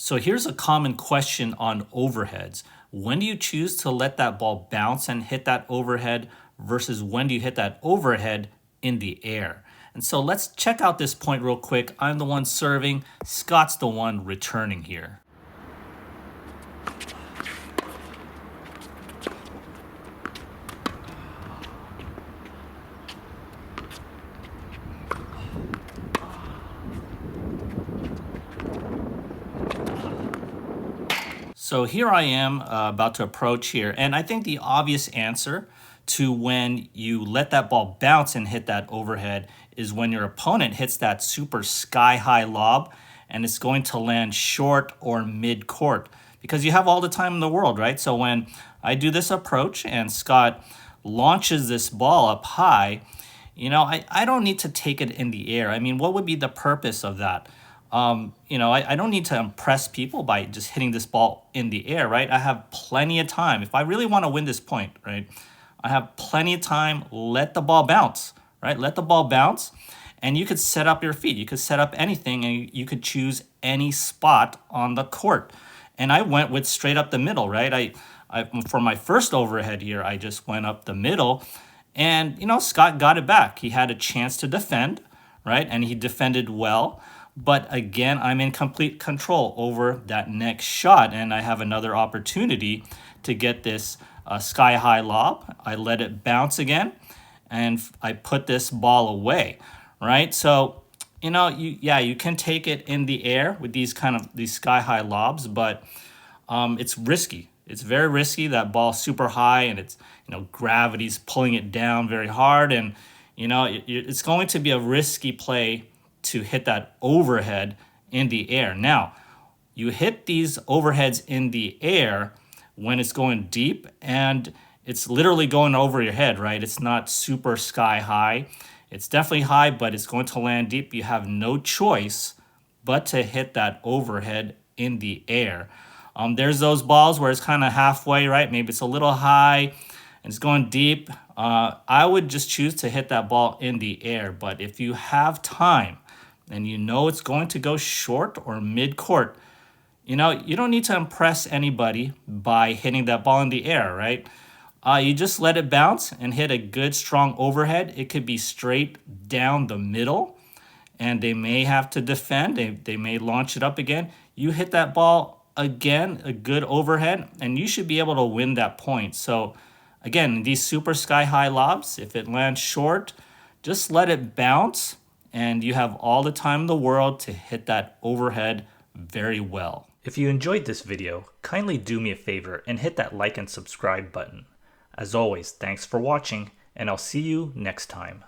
So here's a common question on overheads. When do you choose to let that ball bounce and hit that overhead versus when do you hit that overhead in the air? And so let's check out this point real quick. I'm the one serving, Scott's the one returning here. So here I am about to approach here, and I think the obvious answer to when you let that ball bounce and hit that overhead is when your opponent hits that super sky-high lob and it's going to land short or mid-court because you have all the time in the world, right? So when I do this approach and Scott launches this ball up high, I don't need to take it in the air. I mean, what would be the purpose of that? I don't need to impress people by just hitting this ball in the air, right? I have plenty of time. If I really want to win this point, right, I have plenty of time. Let the ball bounce, right? Let the ball bounce, and you could set up your feet. You could set up anything, and you could choose any spot on the court. And I went with straight up the middle, right? I for my first overhead here, I just went up the middle, and Scott got it back. He had a chance to defend, right? And he defended well. But again, I'm in complete control over that next shot, and I have another opportunity to get this sky-high lob. I let it bounce again, and I put this ball away, right? So, you can take it in the air with these sky-high lobs, but it's risky. It's very risky. That ball's super high, and it's gravity's pulling it down very hard, and it's going to be a risky play to hit that overhead in the air. Now, you hit these overheads in the air when it's going deep and it's literally going over your head, right? It's not super sky high. It's definitely high, but it's going to land deep. You have no choice but to hit that overhead in the air. There's those balls where it's kind of halfway, right? Maybe it's a little high and it's going deep. I would just choose to hit that ball in the air. But if you have time, and it's going to go short or mid-court, you don't need to impress anybody by hitting that ball in the air, right? You just let it bounce and hit a good, strong overhead. It could be straight down the middle, and they may have to defend. They may launch it up again. You hit that ball again, a good overhead, and you should be able to win that point. So, again, these super sky-high lobs, if it lands short, just let it bounce, and you have all the time in the world to hit that overhead very well. If you enjoyed this video, kindly do me a favor and hit that like and subscribe button. As always, thanks for watching, and I'll see you next time.